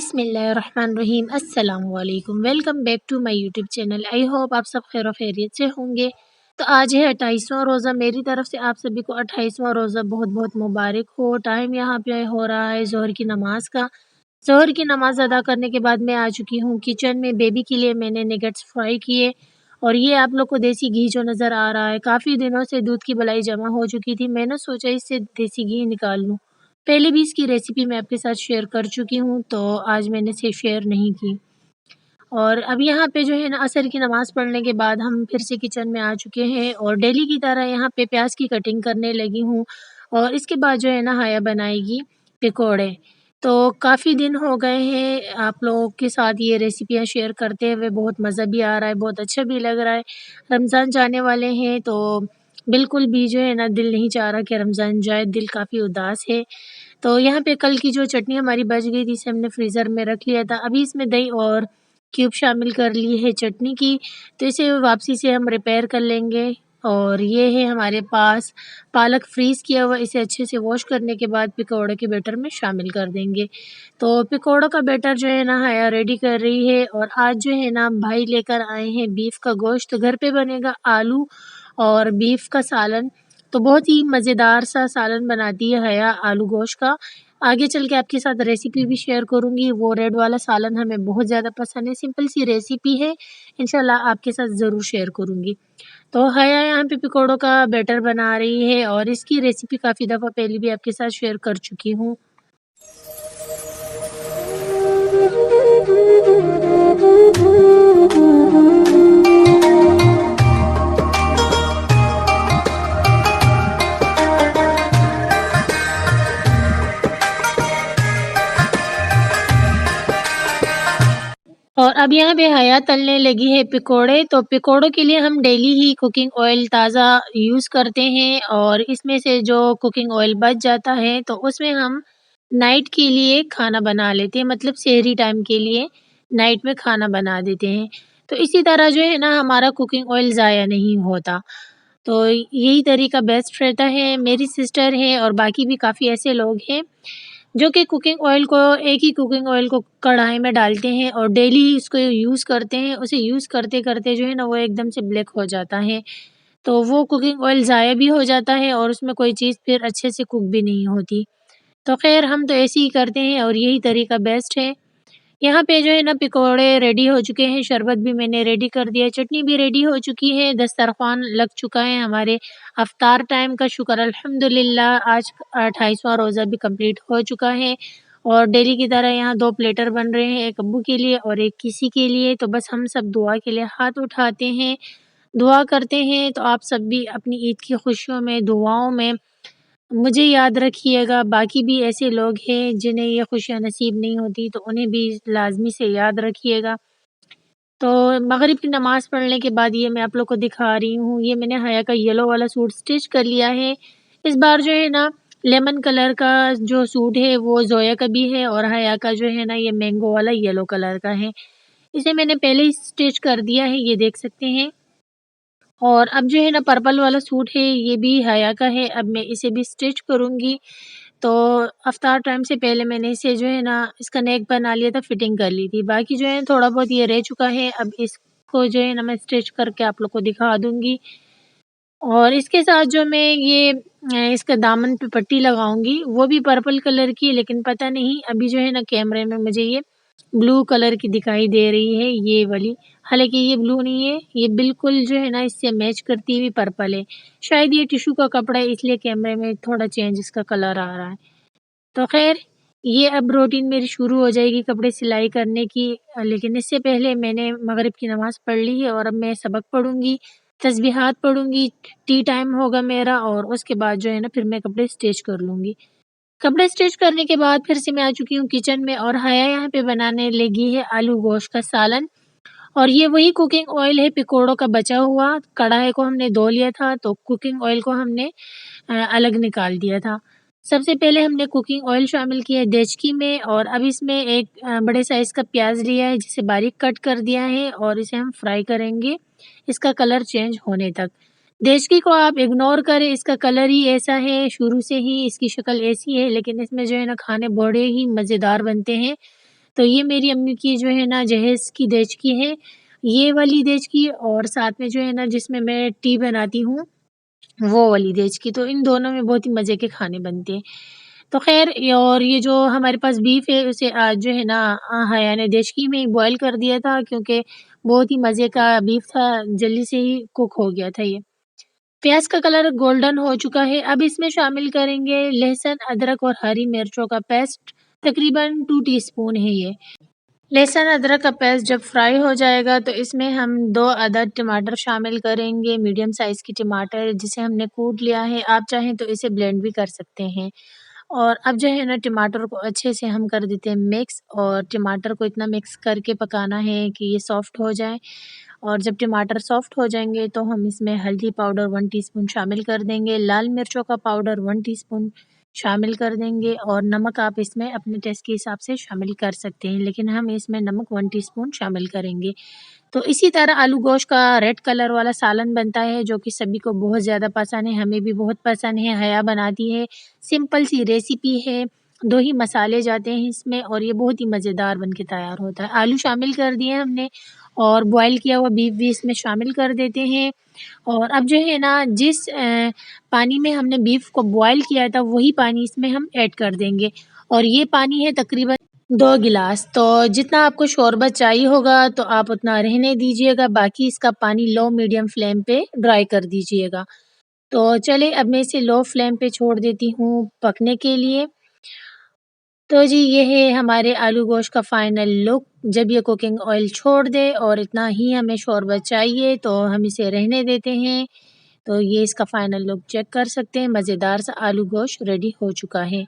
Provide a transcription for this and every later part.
बिस्मिल्लाहिर्रहमानिर्रहीम अस्सलामुअलैकुम। Welcome back to my YouTube channel. I hope आप सब खैर खैरियत से होंगे। तो आज है 28वां रोज़ा। मेरी तरफ से आप सभी को 28वां रोज़ा बहुत बहुत मुबारक हो। टाइम यहाँ पे हो रहा है ज़ोहर की नमाज का। ज़ोहर की नमाज अदा करने के बाद मैं आ चुकी हूँ किचन में। बेबी के लिए मैंने निगेट्स फ्राई किए और ये आप लोग को देसी घी जो नज़र आ रहा है, काफ़ी दिनों से दूध की बलाई जमा हो चुकी थी। मैंने सोचा इससे देसी घी निकाल लूँ। पहले भी इसकी रेसिपी मैं आपके साथ शेयर कर चुकी हूँ, तो आज मैंने इसे शेयर नहीं की। और अब यहाँ पे जो है ना, असर की नमाज़ पढ़ने के बाद हम फिर से किचन में आ चुके हैं और डेली की तरह यहाँ पे प्याज की कटिंग करने लगी हूँ। और इसके बाद जो है ना, हाया बनाएगी पकौड़े। तो काफ़ी दिन हो गए हैं आप लोगों के साथ ये रेसिपियाँ शेयर करते हुए, बहुत मज़ा भी आ रहा है, बहुत अच्छा भी लग रहा है। रमज़ान जाने वाले हैं तो बिल्कुल भी जो है ना, दिल नहीं चाह रहा कि रमज़ान जाए, दिल काफ़ी उदास है। तो यहाँ पे कल की जो चटनी हमारी बच गई थी, इसे हमने फ्रीज़र में रख लिया था। अभी इसमें दही और क्यूब शामिल कर लिए है चटनी की, तो इसे वापसी से हम रिपेयर कर लेंगे। और ये है हमारे पास पालक फ्रीज़ किया हुआ, इसे अच्छे से वॉश करने के बाद पकौड़े के बैटर में शामिल कर देंगे। तो पकौड़ों का बैटर जो है ना, हया रेडी कर रही है। और आज जो है ना, भाई लेकर आए हैं बीफ का गोश्त। घर पे बनेगा आलू और बीफ का सालन। तो बहुत ही मज़ेदार सा सालन बनाती है हया आलू गोश्त का। आगे चल के आपके साथ रेसिपी भी शेयर करूँगी। वो रेड वाला सालन हमें बहुत ज़्यादा पसंद है। सिंपल सी रेसिपी है, इंशाल्लाह आपके साथ ज़रूर शेयर करूँगी। तो हया यहाँ पे पकौड़ों का बैटर बना रही है और इसकी रेसिपी काफ़ी दफ़ा पहले भी आपके साथ शेयर कर चुकी हूँ। और अब यहाँ पे हया तलने लगी है पकौड़े। तो पकौड़ों के लिए हम डेली ही कुकिंग ऑयल ताज़ा यूज़ करते हैं और इसमें से जो कुकिंग ऑयल बच जाता है, तो उसमें हम नाइट के लिए खाना बना लेते हैं, मतलब सेहरी टाइम के लिए नाइट में खाना बना देते हैं। तो इसी तरह जो है ना, हमारा कुकिंग ऑयल ज़ाया नहीं होता। तो यही तरीका बेस्ट रहता है। मेरी सिस्टर है और बाकी भी काफ़ी ऐसे लोग हैं जो कि कुकिंग ऑयल को, एक ही कुकिंग ऑयल को कढ़ाई में डालते हैं और डेली इसको यूज़ करते हैं। उसे यूज़ करते-करते जो है ना, वो एकदम से ब्लैक हो जाता है। तो वो कुकिंग ऑयल ज़ाया भी हो जाता है और उसमें कोई चीज़ फिर अच्छे से कुक भी नहीं होती। तो ख़ैर हम तो ऐसे ही करते हैं और यही तरीका बेस्ट है। यहाँ पे जो है ना, पकौड़े रेडी हो चुके हैं, शरबत भी मैंने रेडी कर दिया है, चटनी भी रेडी हो चुकी है, दस्तरख़्वान लग चुका है। हमारे इफ्तार टाइम का शुक्र अल्हम्दुलिल्लाह, आज 28वां रोज़ा भी कंप्लीट हो चुका है। और डेली की तरह यहाँ 2 प्लेटर बन रहे हैं, एक अब्बू के लिए और एक किसी के लिए। तो बस हम सब दुआ के लिए हाथ उठाते हैं, दुआ करते हैं। तो आप सब भी अपनी ईद की खुशियों में, दुआओं में मुझे याद रखिएगा। बाकी भी ऐसे लोग हैं जिन्हें ये खुशियाँ नसीब नहीं होती, तो उन्हें भी लाज़मी से याद रखिएगा। तो मगरिब की नमाज़ पढ़ने के बाद ये मैं आप लोग को दिखा रही हूँ, ये मैंने हया का येलो वाला सूट स्टिच कर लिया है। इस बार जो है ना, लेमन कलर का जो सूट है वो ज़ोया का भी है और हया का जो है ना, ये मैंगो वाला येलो कलर का है। इसे मैंने पहले ही स्टिच कर दिया है, ये देख सकते हैं। और अब जो है ना, पर्पल वाला सूट है, ये भी हया का है, अब मैं इसे भी स्टिच करूँगी। तो इफ्तार टाइम से पहले मैंने इसे जो है ना, इसका नेक बना लिया था, फिटिंग कर ली थी। बाकी जो है थोड़ा बहुत ये रह चुका है, अब इसको जो है ना, मैं स्टिच करके आप लोग को दिखा दूँगी। और इसके साथ जो मैं ये इसका दामन पे पट्टी लगाऊँगी, वो भी पर्पल कलर की है, लेकिन पता नहीं अभी जो है ना, कैमरे में मुझे ये ब्लू कलर की दिखाई दे रही है, ये वाली। हालाँकि ये ब्लू नहीं है, ये बिल्कुल जो है ना, इससे मैच करती हुई पर्पल है। शायद ये टिश्यू का कपड़ा है, इसलिए कैमरे में थोड़ा चेंज इसका कलर आ रहा है। तो ख़ैर, ये अब रूटीन मेरी शुरू हो जाएगी कपड़े सिलाई करने की। लेकिन इससे पहले मैंने मगरिब की नमाज़ पढ़ ली है और अब मैं सबक पढ़ूँगी, तस्बीहात पढ़ूँगी, टी टाइम होगा मेरा और उसके बाद जो है ना, फिर मैं कपड़े स्टिच कर लूँगी। कपड़े स्टिच करने के बाद फिर से मैं आ चुकी हूँ किचन में और हया यहाँ पे बनाने लगी है आलू गोश्त का सालन। और ये वही कुकिंग ऑयल है पकौड़ों का बचा हुआ। कढ़ाई को हमने धो लिया था, तो कुकिंग ऑयल को हमने अलग निकाल दिया था। सबसे पहले हमने कुकिंग ऑयल शामिल किया है देचकी में और अब इसमें एक बड़े साइज़ का प्याज़ लिया है, जिसे बारीक कट कर दिया है और इसे हम फ्राई करेंगे, इसका कलर चेंज होने तक। देचकी को आप इग्नोर करें, इसका कलर ही ऐसा है, शुरू से ही इसकी शक्ल ऐसी है, लेकिन इसमें जो है ना, खाने बड़े ही मज़ेदार बनते हैं। तो ये मेरी अम्मी की जो है ना जहेज़ की देचकी है, ये वाली देचकी और साथ में जो है ना जिसमें मैं टी बनाती हूँ, वो वाली देचकी। तो इन दोनों में बहुत ही मज़े के खाने बनते हैं। तो ख़ैर और ये जो हमारे पास बीफ है उसे आज जो है ना हया ने देचकी में ही बॉयल कर दिया था क्योंकि बहुत ही मज़े का बीफ था, जल्दी से ही कुक हो गया था ये। प्याज़ का कलर गोल्डन हो चुका है, अब इसमें शामिल करेंगे लहसुन, अदरक और हरी मिर्चों का पेस्ट, तकरीबन 2 टीस्पून है ये। लहसुन अदरक का पेस्ट जब फ्राई हो जाएगा तो इसमें हम 2 अदद टमाटर शामिल करेंगे, मीडियम साइज़ की टमाटर जिसे हमने कूट लिया है, आप चाहें तो इसे ब्लेंड भी कर सकते हैं। और अब जो है ना टमाटर को अच्छे से हम कर देते हैं मिक्स और टमाटर को इतना मिक्स करके पकाना है कि ये सॉफ्ट हो जाए और जब टमाटर सॉफ्ट हो जाएँगे तो हम इसमें हल्दी पाउडर 1 टीस्पून शामिल कर देंगे, लाल मिर्चों का पाउडर 1 टीस्पून शामिल कर देंगे और नमक आप इसमें अपने टेस्ट के हिसाब से शामिल कर सकते हैं, लेकिन हम इसमें नमक 1 टीस्पून शामिल करेंगे। तो इसी तरह आलू गोश्त का रेड कलर वाला सालन बनता है जो कि सभी को बहुत ज़्यादा पसंद है, हमें भी बहुत पसंद है, हया बनाती है। सिंपल सी रेसिपी है, 2 ही मसाले जाते हैं इसमें और ये बहुत ही मज़ेदार बन के तैयार होता है। आलू शामिल कर दिए हमने और बॉयल किया हुआ बीफ भी इसमें शामिल कर देते हैं और अब जो है ना जिस पानी में हमने बीफ को बॉयल किया था वही पानी इसमें हम ऐड कर देंगे और ये पानी है तकरीबन 2 गिलास। तो जितना आपको शोरबा चाहिए होगा तो आप उतना रहने दीजिएगा, बाकी इसका पानी लो मीडियम फ्लेम पे ड्राई कर दीजिएगा। तो चलिए अब मैं इसे लो फ्लेम पे छोड़ देती हूँ पकने के लिए। तो जी ये है हमारे आलू गोश्त का फाइनल लुक। जब ये कुकिंग ऑयल छोड़ दे और इतना ही हमें शोरबा चाहिए तो हम इसे रहने देते हैं। तो ये इसका फाइनल लुक चेक कर सकते हैं, मज़ेदार सा आलू गोश्त रेडी हो चुका है।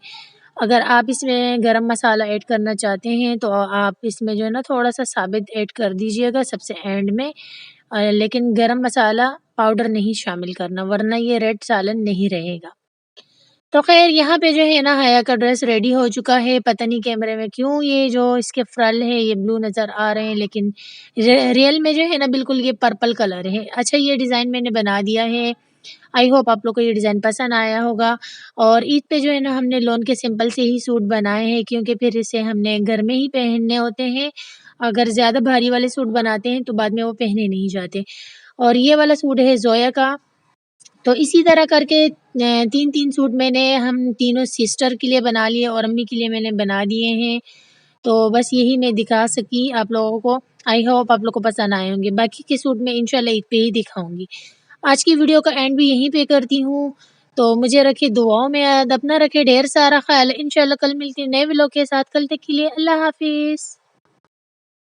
अगर आप इसमें गरम मसाला ऐड करना चाहते हैं तो आप इसमें जो है ना थोड़ा-सा साबित ऐड कर दीजिएगा सबसे एंड में लेकिन गरम मसाला पाउडर नहीं शामिल करना वरना ये रेड सालन नहीं रहेगा। तो ख़ैर यहाँ पे जो है ना हया का ड्रेस रेडी हो चुका है, पता नहीं कैमरे में क्यों ये जो इसके फ्रल है ये ब्लू नज़र आ रहे हैं लेकिन रियल में जो है ना बिल्कुल ये पर्पल कलर है। अच्छा ये डिज़ाइन मैंने बना दिया है। आई होप आप लोग को ये डिज़ाइन पसंद आया होगा और ईद पे जो है ना हमने लॉन के सिंपल से ही सूट बनाए हैं क्योंकि फिर इसे हमने घर में ही पहनने होते हैं। अगर ज़्यादा भारी वाले सूट बनाते हैं तो बाद में वो पहने नहीं जाते। और ये वाला सूट है ज़ोया का। तो इसी तरह करके 3-3 सूट मैंने हम तीनों सिस्टर के लिए बना लिए और अम्मी के लिए मैंने बना दिए हैं। तो बस यही मैं दिखा सकी आप लोगों को। आई होप आप लोग को पसंद आए होंगे। बाकी के सूट मैं इंशाल्लाह ईद पे ही दिखाऊँगी। आज की वीडियो का एंड भी यहीं पे करती हूँ। तो मुझे रखिए दुआओं में याद, अपना रखिए ढेर सारा ख़्याल। इंशाल्लाह कल मिलती हूँ नए व्लॉग के साथ। कल तक के लिए अल्लाह हाफ़िज़।